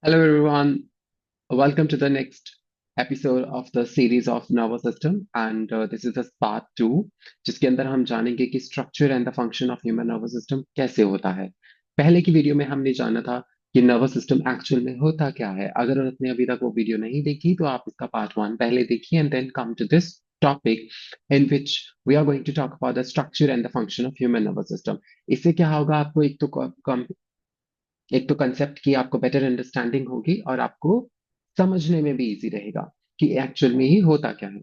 Hello everyone, welcome to the next episode of the series of nervous system and this is the part 2 जिसके अंदर हम जानेंगे कि structure and the function of human nervous system कैसे होता है। पहले की वीडियो में हमने जाना था कि नर्वस सिस्टम एक्चुअल में होता क्या है। अगर आपने अभी तक वो वीडियो नहीं देखी तो आप इसका पार्ट 1 पहले देखिए and then come to this topic in which we are going to talk about the structure and the function of human nervous system. इससे क्या होगा, आपको एक तो कंसेप्ट की आपको बेटर अंडरस्टैंडिंग होगी और आपको समझने में भी इजी रहेगा कि एक्चुअल में ही होता क्या है।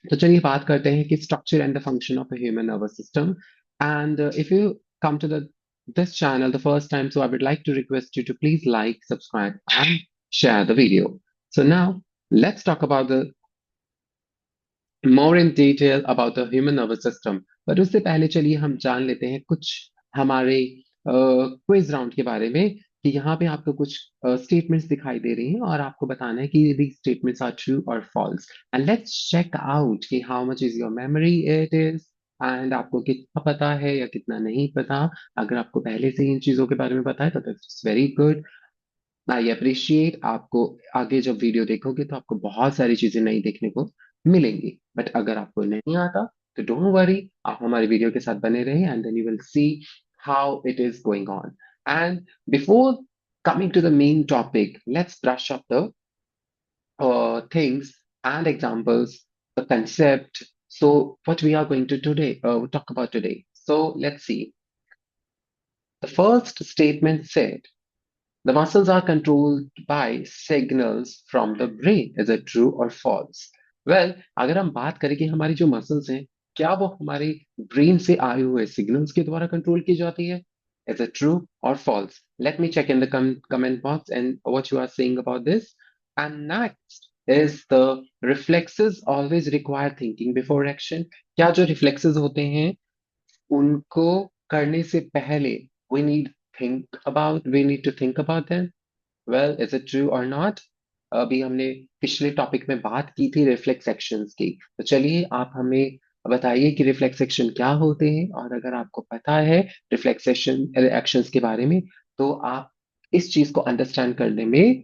तो चलिए बात करते हैं कि structure and the function of a human nervous system. And if you come to the this channel the first time, so I would like to request you to please like, subscribe and share the video. So now let's talk about the more in detail about the human nervous system. पर उससे पहले चलिए हम जान लेते हैं कुछ हमारे क्विज राउंड के बारे में कि यहाँ पे आपको कुछ स्टेटमेंट्स दिखाई दे रही हैं और आपको बताना है कि these statements are true or false. And let's check out कि how much is your memory it is and आपको कितना पता है या कितना नहीं पता। अगर आपको पहले से ही इन चीजों के बारे में पता है तो that's very good. I appreciate आपको। आगे जब वीडियो देखोगे तो आपको बहुत सारी चीजें नई देखने को मिलेंगी, बट अगर आपको नहीं आता तो डोंट वरी, आप हमारे वीडियो के साथ बने रहें and then you will see how it is going on. And before coming to the main topic, let's brush up the things and examples, the concept. So what we are going to today talk about today. So let's see. The first statement said the muscles are controlled by signals from the brain. Is it true or false? Well, अगर हम बात करें कि हमारी जो muscles हैं, क्या वो हमारे ब्रेन से आए हुए सिग्नल्स के द्वारा कंट्रोल की जाती है? Is it true or false? Let me check in the comment box and what you are saying about this. And next is the reflexes always require thinking before action. क्या जो reflexes होते हैं उनको करने से पहले we need to think about them. Well, is it true or not? अभी हमने पिछले टॉपिक में बात की थी रिफ्लेक्स एक्शंस की, तो चलिए आप हमें बताइए कि रिफ्लेक्स एक्शन क्या होते हैं, और अगर आपको पता है रिफ्लेक्स एक्शंस के बारे में तो आप इस चीज को अंडरस्टैंड करने में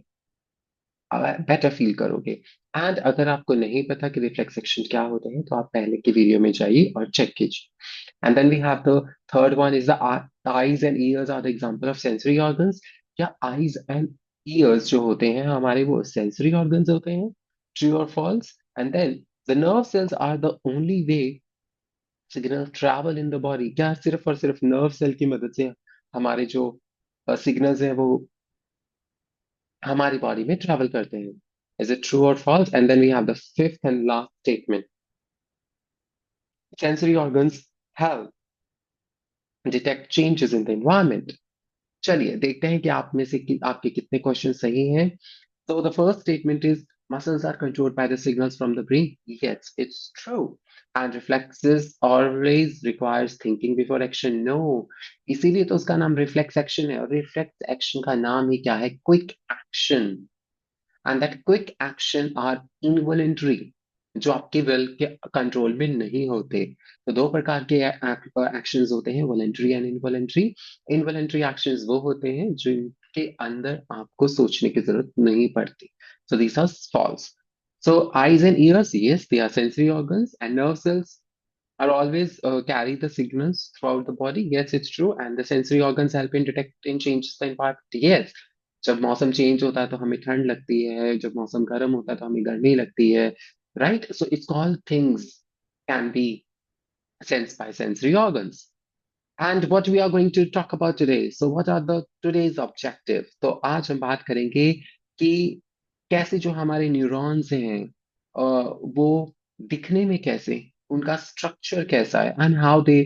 बेटर फील करोगे। एंड अगर आपको नहीं पता कि रिफ्लेक्स एक्शन क्या होते हैं तो आप पहले की वीडियो में जाइए और चेक कीजिए। And then we have the third one is the eyes and ears are the example of sensory organs. क्या आईज एंड ईयर्स जो होते हैं हमारे वो सेंसरी ऑर्गन्स होते हैं? ट्रू और false? And then the nerve cells are the only way signal travel in the body. क्या सिर्फ और सिर्फ नर्व सेल की मदद से हमारे जो सिग्नल्स हैं वो हमारी बॉडी में ट्रैवल करते हैं? Is it true or false? And then we have the fifth and last statement. Sensory organs help detect changes in the environment. चलिए देखते हैं कि आप में से आपके कितने क्वेश्चन सही हैं। So the first statement is muscles are controlled by the signals from the brain. Yes, it's true. And reflexes always requires thinking before action. No. इसीलिए तो उसका नाम रिफ्लेक्स एक्शन है, और रिफ्लेक्स एक्शन का नाम ही क्या है? Quick action. And that quick action are involuntary, जो आपके विल के कंट्रोल में नहीं होते। तो दो प्रकार के एक्शंस होते हैं, voluntary and involuntary. Involuntary actions वो होते हैं जिनके अंदर आपको सोचने की जरूरत नहीं पड़ती। So this are false. So eyes and ears, yes, they are sensory organs, and nerve cells are always carry the signals throughout the body. Yes, it's true. And the sensory organs help in detecting changes in environment. Yes, जब मौसम change होता है तो हमें ठंड लगती है, जब मौसम गर्म होता है तो हमें गर्मी लगती है, right? So it's all things can be sensed by sensory organs. And what we are going to talk about today. So what are the today's objective? तो आज हम बात करेंगे कि कैसे जो हमारे न्यूरॉन्स हैं वो दिखने में कैसे, उनका स्ट्रक्चर कैसा है, and how they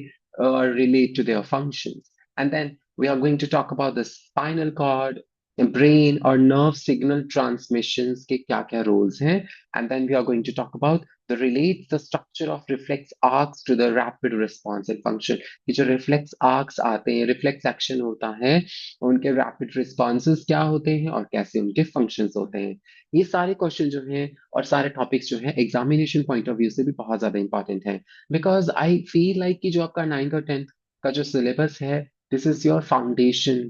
relate to their functions. And then we are going to talk about the spinal cord, the brain or nerve signal transmissions के क्या क्या roles हैं. And then we are going to talk about the relates the structure of reflex arcs to the rapid response and function. ये जो reflex arcs आते हैं, reflex action होता है, उनके रैपिड रिस्पॉन्सेज क्या होते हैं और कैसे उनके फंक्शंस होते हैं, ये सारे क्वेश्चन जो हैं और सारे टॉपिक्स जो हैं एग्जामिनेशन पॉइंट ऑफ व्यू से भी बहुत ज्यादा इंपॉर्टेंट है। बिकॉज आई फील लाइक कि जो आपका 9th और 10th का जो सिलेबस है, this is your foundation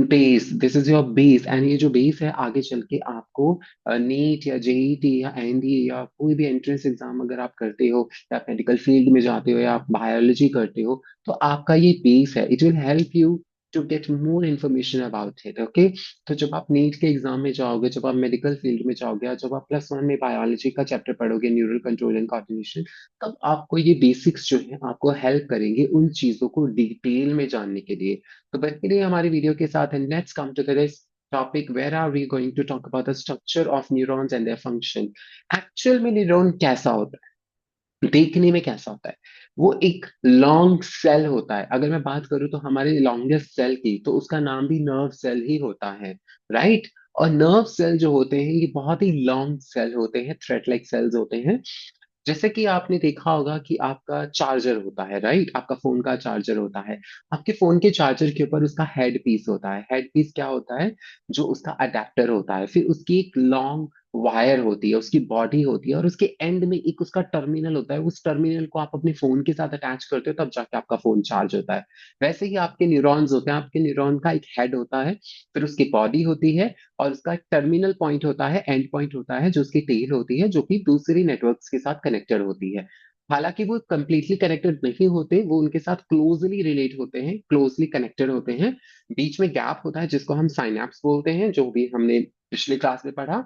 base, this is your base, and ये जो बेस है आगे चल के आपको नीट या जेईटी या एनडीए या कोई भी एंट्रेंस एग्जाम अगर आप करते हो, या आप मेडिकल फील्ड में जाते हो, या आप बायोलॉजी करते हो, तो आपका ये बेस है, it will help you to get more information about it. Okay, तो जब आप नीट के एग्जाम में जाओगे, जब आप मेडिकल फील्ड में जाओगे, या जब आप +1 में बायोलॉजी का चैप्टर पढ़ोगे, न्यूरल कंट्रोल एंड कोऑर्डिनेशन, तब आपको ये बेसिक्स जो है आपको हेल्प करेंगे उन चीजों को डिटेल में जानने के लिए। तो बने हमारी वीडियो के साथ, and let's come to this topic, where are we going to talk about the structure of neurons and their function. Actual में न्यूरॉन कैसा होता है, देखने में कैसा होता है? वो एक लॉन्ग सेल होता है। अगर मैं बात करूं तो हमारे लॉन्गेस्ट सेल की, तो उसका नाम भी नर्व सेल ही होता है, राइट? और नर्व सेल जो होते हैं ये बहुत ही लॉन्ग सेल होते हैं, थ्रेड लाइक सेल्स होते हैं। जैसे कि आपने देखा होगा कि आपका चार्जर होता है, राइट? आपका फोन का चार्जर होता है। आपके फोन के चार्जर के ऊपर उसका हेड पीस होता है। हेड पीस क्या होता है? जो उसका अडेप्टर होता है, फिर उसकी एक लॉन्ग वायर होती है, उसकी बॉडी होती है, और उसके एंड में एक उसका टर्मिनल होता है। उस टर्मिनल को आप अपने फोन के साथ अटैच करते हो, तब जाके आपका फोन चार्ज होता है। वैसे ही आपके न्यूरॉन्स होते हैं, आपके न्यूरॉन का एक हेड होता है, फिर उसकी बॉडी होती है, और उसका एक टर्मिनल पॉइंट होता है, एंड पॉइंट होता है, जो उसकी टेल होती है, जो कि दूसरी नेटवर्क्स के साथ कनेक्टेड होती है। हालांकि वो कंप्लीटली कनेक्टेड नहीं होते, वो उनके साथ क्लोजली रिलेट होते हैं, क्लोजली कनेक्टेड होते हैं। बीच में गैप होता है जिसको हम साइनैप्स बोलते हैं, जो भी हमने पिछले क्लास में पढ़ा।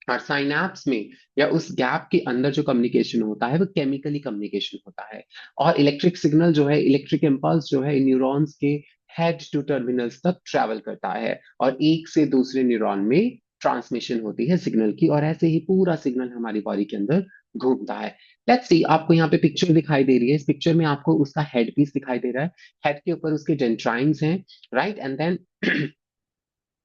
और साइनैप्स में या उस गैप के अंदर जो कम्युनिकेशन होता है वो केमिकली कम्युनिकेशन होता है। और इलेक्ट्रिक सिग्नल जो है, इलेक्ट्रिक इम्पल्स जो है, न्यूरॉन्स के हेड टू टर्मिनल्स तक ट्रेवल करता है, और एक से दूसरे न्यूरॉन में ट्रांसमिशन होती है सिग्नल की, और ऐसे ही पूरा सिग्नल हमारी बॉडी के अंदर घूमता है। लेट्स सी, आपको यहाँ पे पिक्चर दिखाई दे रही है। इस पिक्चर में आपको उसका हेड पीस दिखाई दे रहा है। हेड के ऊपर उसके डेंड्राइन्स हैं, राइट? एंड देन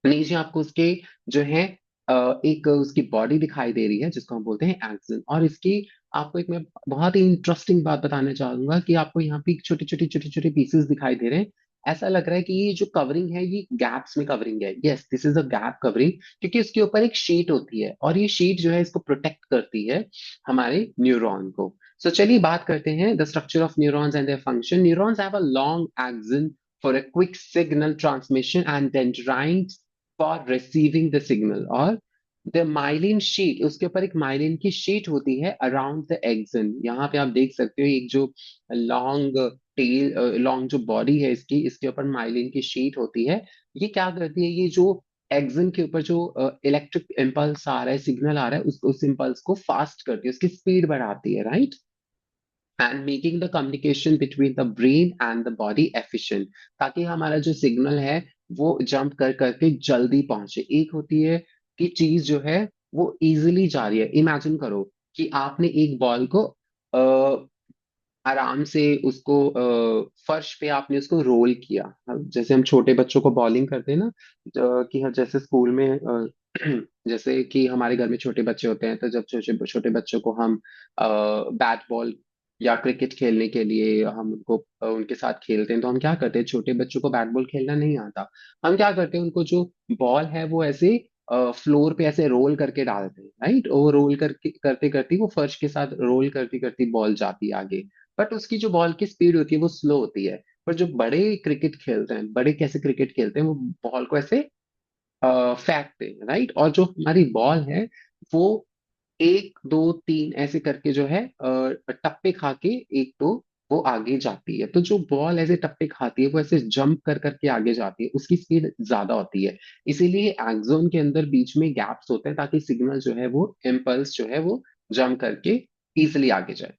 नीचे आपको उसके जो है एक उसकी बॉडी दिखाई दे रही है, जिसको हम बोलते हैं एक्सन। और इसकी आपको एक मैं बहुत ही इंटरेस्टिंग बात बताना चाहूंगा कि आपको यहाँ पे छोटे छोटे छोटे छोटे पीसेस दिखाई दे रहे हैं। ऐसा लग रहा है कि ये जो कवरिंग है ये गैप्स में कवरिंग है। Yes, this is a gap covering, क्योंकि उसके ऊपर एक शीट होती है, और ये शीट जो है इसको प्रोटेक्ट करती है हमारे न्यूरॉन को। सो चलिए बात करते हैं the structure of neurons and their function. Neurons have a long action for a quick signal transmission, and dendrites for receiving the signal. और द माइलिन शीट, उसके ऊपर एक माइलिन की शीट होती है अराउंड द एक्सन। यहाँ पे आप देख सकते हो एक जो लॉन्ग टेल, लॉन्ग जो बॉडी है इसकी, इसके ऊपर माइलिन की शीट होती है। ये क्या करती है? ये जो एक्सन के ऊपर जो इलेक्ट्रिक इम्पल्स आ रहा है, सिग्नल आ रहा है, उस इम्पल्स को फास्ट करती है, उसकी स्पीड बढ़ाती है, right? And making the communication between the brain and the body efficient, ताकि हमारा जो सिग्नल है वो जंप कर करके जल्दी पहुंचे। एक होती है कि चीज जो है वो इजीली जा रही है। इमेजिन करो कि आपने एक बॉल को आराम से उसको फर्श पे आपने उसको रोल किया। अब जैसे हम छोटे बच्चों को बॉलिंग करते हैं ना, कि जैसे स्कूल में जैसे कि हमारे घर में छोटे बच्चे होते हैं, तो जब छोटे छोटे बच्चों को हम बैट बॉल या क्रिकेट खेलने के लिए हम उनको उनके साथ खेलते हैं, तो हम क्या करते हैं? छोटे बच्चों को बैट बॉल खेलना नहीं आता, हम क्या करते हैं? उनको जो बॉल है वो ऐसे फ्लोर पे ऐसे रोल करके डालते हैं, राइट? वो रोल करके करते करते वो फर्श के साथ रोल करती करती बॉल जाती है आगे। बट उसकी जो बॉल की स्पीड होती है वो स्लो होती है। पर जो बड़े क्रिकेट खेलते हैं, बड़े कैसे क्रिकेट खेलते हैं, वो बॉल को ऐसे फेंकते हैं, राइट? और जो हमारी बॉल है वो एक दो तीन ऐसे करके जो है टप्पे खा के एक दो वो आगे जाती है। तो जो बॉल ऐसे टप्पे खाती है वो ऐसे जंप कर करके आगे जाती है, उसकी स्पीड ज्यादा होती है। इसीलिए एक्सोन के अंदर बीच में गैप्स होते हैं, ताकि सिग्नल जो है वो इम्पल्स जो है वो जंप करके इजिली आगे जाए।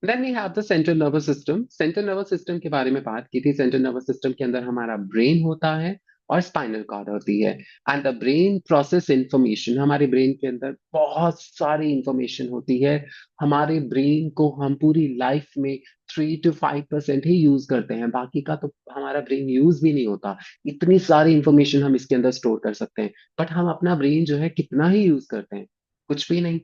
Then we have the central nervous system. Central nervous system के बारे में बात की थी। सेंट्रल नर्वस सिस्टम के अंदर हमारा ब्रेन होता है और स्पाइनल कॉर्ड होती है। And the brain process information, हमारे ब्रेन के अंदर बहुत सारी इंफॉर्मेशन होती है। हमारे ब्रेन को हम पूरी लाइफ में 3 to 5% ही यूज करते हैं, बाकी का तो हमारा ब्रेन यूज भी नहीं होता। इतनी सारी इंफॉर्मेशन हम इसके अंदर स्टोर कर सकते हैं, बट हम अपना ब्रेन जो है कितना ही यूज करते हैं? कुछ भी नहीं,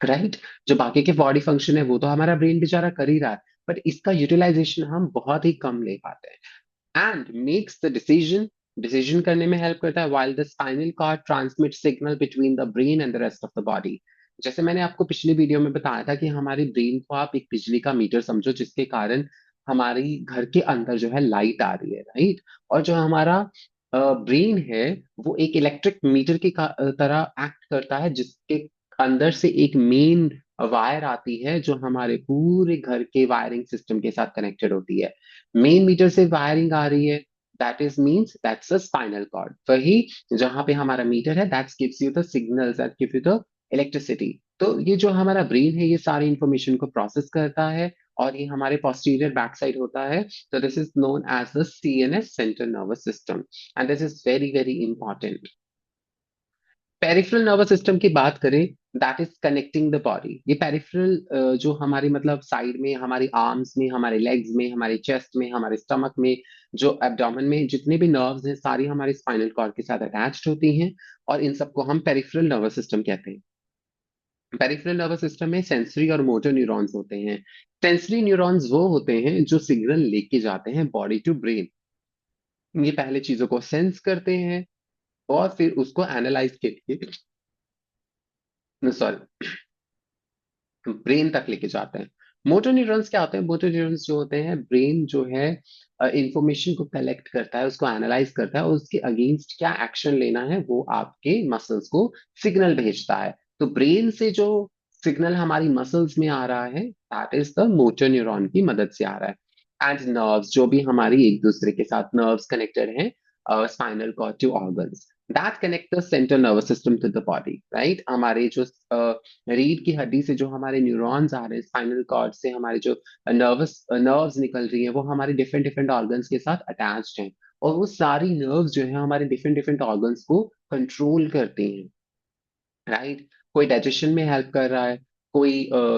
राइट? जो बाकी के बॉडी फंक्शन है वो तो हमारा ब्रेन बेचारा कर ही रहा है, बट इसका यूटिलाइजेशन हम बहुत ही कम ले पाते हैं। And makes the decision, decision करने में हेल्प करता है, while the spinal cord transmits signal between the brain and the rest of the body। जैसे मैंने आपको पिछले वीडियो में बताया था कि हमारे ब्रेन को आप एक बिजली का मीटर समझो, जिसके कारण हमारी घर के अंदर जो है लाइट आ रही है, राइट? और जो हमारा ब्रेन है वो एक इलेक्ट्रिक मीटर की तरह एक्ट करता है, जिसके अंदर से एक मेन वायर आती है जो हमारे पूरे घर के वायरिंग सिस्टम के साथ कनेक्टेड होती है। मेन मीटर से वायरिंग आ रही है, that is means that's a spinal cord. वही जहां पे हमारा मीटर है, that gives you the signals, that give you the electricity. तो ये जो हमारा ब्रेन है ये सारी इंफॉर्मेशन को प्रोसेस करता है, और ये हमारे पोस्टीरियर बैक साइड होता है। तो this is known as the CNS, central nervous system, and this is very very important. Peripheral nervous system की बात करें, that is connecting the body. ये पेरिफेरल जो हमारी मतलब साइड में, हमारी आर्म्स में, हमारे लेग्स में, हमारे चेस्ट में, हमारे स्टमक में, जो एब्डोमेन में जितने भी नर्व्स हैं सारी हमारे स्पाइनल कॉर्ड के साथ अटैच्ड होती हैं, और इन सबको हम पेरिफेरल नर्वस सिस्टम कहते हैं। पेरिफेरल नर्वस सिस्टम में सेंसरी और मोटर न्यूरॉन्स होते हैं। सेंसरी न्यूरॉन्स वो होते हैं जो सिग्नल लेके जाते हैं बॉडी टू ब्रेन। ये पहले चीजों को सेंस करते हैं और फिर उसको एनालाइज के लिए, सॉरी, ब्रेन तक लेके जाते हैं। मोटर न्यूरॉन्स क्या होते हैं? मोटर न्यूरॉन्स जो होते हैं, ब्रेन जो है इंफॉर्मेशन को कलेक्ट करता है, उसको एनालाइज करता है, और उसके अगेंस्ट क्या एक्शन लेना है वो आपके मसल्स को सिग्नल भेजता है। तो ब्रेन से जो सिग्नल हमारी मसल्स में आ रहा है, that is the motor neuron की मदद से आ रहा है। एंड नर्व्स जो भी हमारी एक दूसरे के साथ नर्व्स कनेक्टेड हैं, spinal cord to organs that connect the central nervous system to the body, right. हमारे जो रीढ़ की हड्डी से जो हमारे न्यूरॉन्स आ रहे हैं, स्पाइनल कॉर्ड से हमारे जो नर्व्स निकल रही हैं, वो हमारे डिफरेंट डिफरेंट ऑर्गन्स के साथ अटैच्ड हैं। और वो सारी नर्व्स जो है हमारे डिफरेंट डिफरेंट ऑर्गन्स को कंट्रोल करती हैं, राइट। कोई डाइजेशन में हेल्प कर रहा है, कोई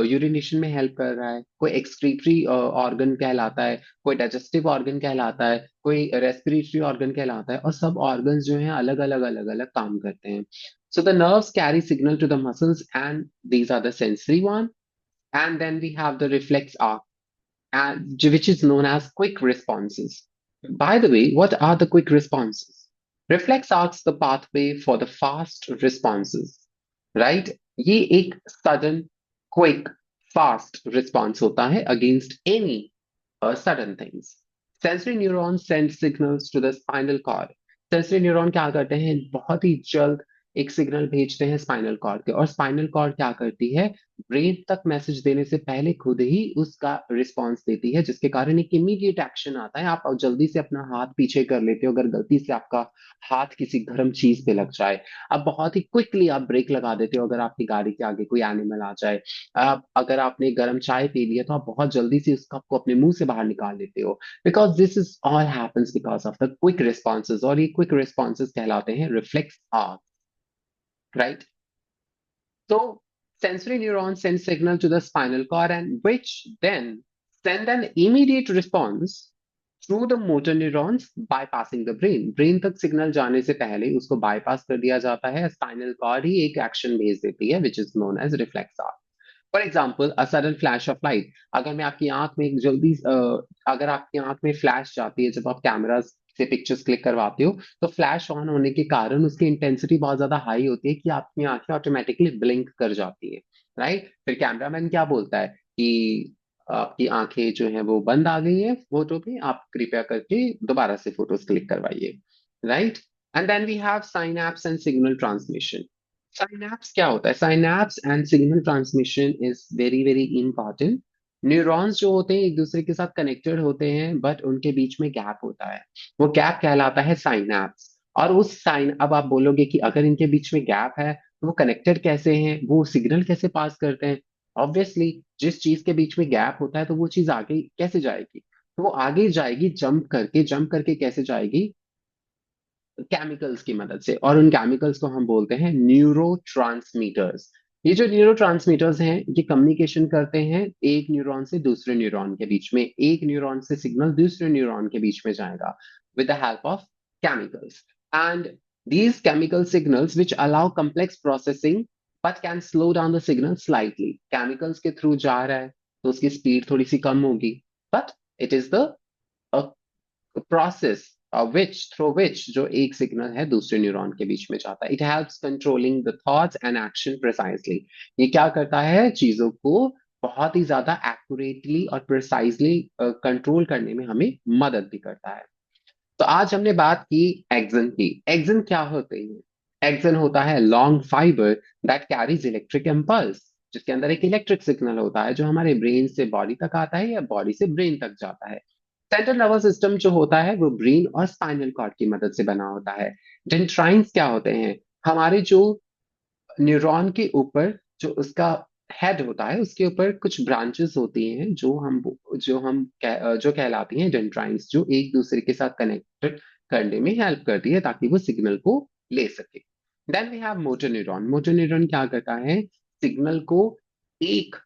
यूरिनेशन में हेल्प कर रहा है, कोई एक्सक्रीटरी ऑर्गन कहलाता है, कोई डाइजेस्टिव ऑर्गन कहलाता है, कोई रेस्पिरेटरी ऑर्गन कहलाता है, और सब ऑर्गन्स जो हैं अलग अलग अलग अलग काम करते हैं। So the nerves carry signal to the muscles, and these are the sensory one. And then we have the reflex arc, and which is known as quick responses. By the way, what are the quick responses? Reflex arcs the pathway for the fast responses, right? ये एक sudden, quick, fast response होता है against any sudden things. Sensory neurons send signals to the spinal cord. Sensory neuron क्या करते हैं? बहुत ही जल्द एक सिग्नल भेजते हैं स्पाइनल कॉर्ड के, और स्पाइनल कॉर्ड क्या करती है? ब्रेन तक मैसेज देने से पहले खुद ही उसका रिस्पॉन्स देती है, जिसके कारण एक इमीडिएट एक्शन आता है। आप जल्दी से अपना हाथ पीछे कर लेते हो अगर गलती से आपका हाथ किसी गर्म चीज पे लग जाए। अब बहुत ही क्विकली आप ब्रेक लगा देते हो अगर आपकी गाड़ी के आगे कोई एनिमल आ जाए। आप अगर आपने गर्म चाय पी ली है तो आप बहुत जल्दी से उस कप को अपने मुंह से बाहर निकाल लेते हो, because this is all happens because of the quick responses, और ये क्विक रिस्पॉन्सेज कहलाते हैं reflex arc, right. So sensory neurons send signal to the spinal cord, and which then send an immediate response through the motor neurons bypassing the brain. Brain तक signal जाने से पहले उसको bypass कर दिया जाता है, स्पाइनल कॉर्ड ही एक एक्शन भेज देती है, which is known as reflex arc. For example, a sudden flash of light. अगर मैं आपकी आंख में एक जल्दी अगर आपकी आंख में फ्लैश जाती है जब आप कैमरा से पिक्चर्स क्लिक करवाते हो, तो फ्लैश ऑन होने के कारण उसकी इंटेंसिटी बहुत ज्यादा हाई होती है कि आपकी आंखें ऑटोमेटिकली ब्लिंक कर जाती है, राइट। फिर कैमरामैन क्या बोलता है कि आपकी आंखें जो है वो बंद आ गई है फोटो पे, आप कृपया करके दोबारा से फोटोज क्लिक करवाइए, right. And then we have synapse and signal transmission. Synapse क्या होता है? Synapse and signal transmission is very very important. Neurons जो होते हैं एक दूसरे के साथ कनेक्टेड होते हैं, बट उनके बीच में गैप होता है, वो गैप कहलाता है साइनैप्स। और उस साइन, अब आप बोलोगे कि अगर इनके बीच में गैप है तो वो कनेक्टेड कैसे हैं, वो सिग्नल कैसे पास करते हैं? ऑब्वियसली जिस चीज के बीच में गैप होता है तो वो चीज आगे कैसे जाएगी? तो वो आगे जाएगी जंप करके कैसे जाएगी? केमिकल्स की मदद से, और उन केमिकल्स को हम बोलते हैं न्यूरो। ये जो न्यूरो हैं ये कम्युनिकेशन करते हैं एक न्यूरॉन से दूसरे न्यूरॉन के बीच में, एक न्यूरॉन से सिग्नल दूसरे न्यूरॉन के बीच में जाएगा with the help of chemicals. And these chemical signals which allow complex processing but can slow down the signal slightly। Chemicals के थ्रू जा रहा है तो उसकी स्पीड थोड़ी सी कम होगी, but it is the process which through which जो एक सिग्नल है दूसरे न्यूरॉन के बीच में जाता है। It helps controlling the thoughts and action precisely. ये क्या करता है? चीजों को बहुत ही ज्यादा एक्यूरेटली और प्रिसाइजली कंट्रोल करने में हमें मदद भी करता है। तो आज हमने बात की एक्सन की। एक्सन क्या होते हैं? एक्सन होता है long fibre that carries electric impulse, जिसके अंदर एक इलेक्ट्रिक सिग्नल होता है जो हमारे ब्रेन से बॉडी तक आता है या बॉडी से ब्रेन तक जाता है। सेंट्रल नर्वस सिस्टम जो होता है वो ब्रेन और स्पाइनल कॉर्ड की मदद से बना होता है। डेंड्राइन्स क्या होते हैं? हमारे जो न्यूरॉन के ऊपर जो उसका हेड होता है उसके ऊपर कुछ ब्रांचेस होती हैं जो कहलाती हैं डेंड्राइन्स, जो एक दूसरे के साथ कनेक्टेड करने में हेल्प करती है ताकि वो सिग्नल को ले सके। Then we have motor neuron. Motor neuron क्या करता है? सिग्नल को एक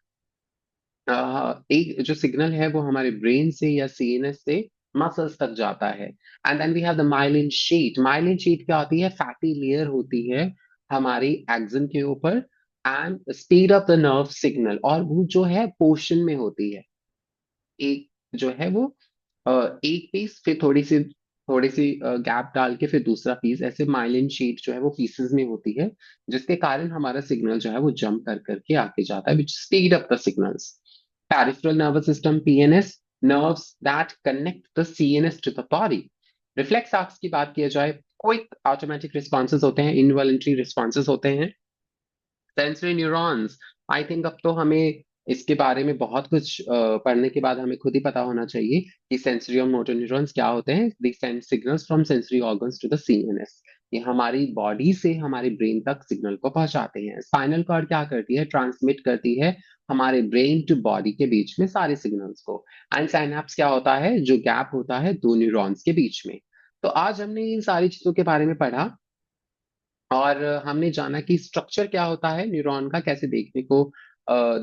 एक जो सिग्नल है वो हमारे ब्रेन से या सीएनएस से मसल्स तक जाता है। And then we have the myelin sheath. Myelin sheath क्या होती है? फैटी लेयर होती है हमारी एक्सन के ऊपर, and speed of the nerve signal, और वो जो है पोर्शन में होती है। एक जो है वो एक पीस, फिर थोड़ी सी गैप डाल के फिर दूसरा पीस, ऐसे माइलिन शीट जो है वो पीसेस में होती है, जिसके कारण हमारा सिग्नल जो है वो जंप कर करके आगे जाता है, which speed up the signals. Peripheral nervous system, PNS, nerves that connect the CNS to the body. Reflex arcs की बात किया जाए, क्विक ऑटोमेटिक रिस्पॉन्सेज होते हैं, इनवॉलंटरी रिस्पॉन्सेज होते हैं। सेंसरी न्यूरॉन्स, आई थिंक अब तो हमें इसके बारे में बहुत कुछ पढ़ने के बाद हमें खुद ही पता होना चाहिए कि सेंसरी और मोटर न्यूरॉन्स क्या होते हैं। They send signals from sensory organs to the CNS. ये हमारी बॉडी से हमारे ब्रेन तक सिग्नल को पहुंचाते हैं। स्पाइनल कॉर्ड क्या करती है? ट्रांसमिट करती है हमारे ब्रेन टू बॉडी के बीच में सारे सिग्नल्स को। एंड साइनैप्स क्या होता है? जो गैप होता है दो न्यूरॉन्स के बीच में। तो आज हमने इन सारी चीजों के बारे में पढ़ा, और हमने जाना कि स्ट्रक्चर क्या होता है न्यूरॉन का, कैसे देखने को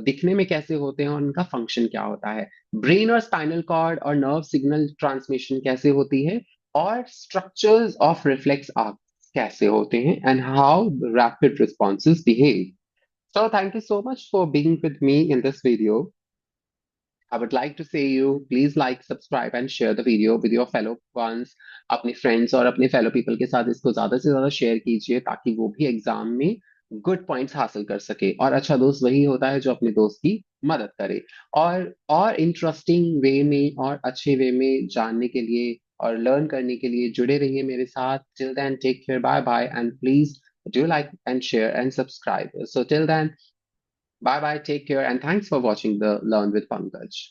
दिखने में कैसे होते हैं, और उनका फंक्शन क्या होता है। ब्रेन और स्पाइनल कॉर्ड और नर्व सिग्नल ट्रांसमिशन कैसे होती है, और स्ट्रक्चर्स ऑफ रिफ्लेक्स आर्क कैसे होते हैं, and how rapid responses behave. So thank you so much for being with me in this video. I would like to say you please like, subscribe and share the video with your fellow ones, अपने friends और अपने fellow people के साथ इसको ज्यादा से ज्यादा share कीजिए ताकि वो भी एग्जाम में गुड पॉइंट्स हासिल कर सके। और अच्छा दोस्त वही होता है जो अपने दोस्त की मदद करे। और इंटरेस्टिंग वे में और अच्छे वे में जानने के लिए और लर्न करने के लिए जुड़े रहिए मेरे साथ। Till then take care, bye bye, and please do like and share and subscribe. So till then, bye bye, take care, and thanks for watching the Learn with Pankaj.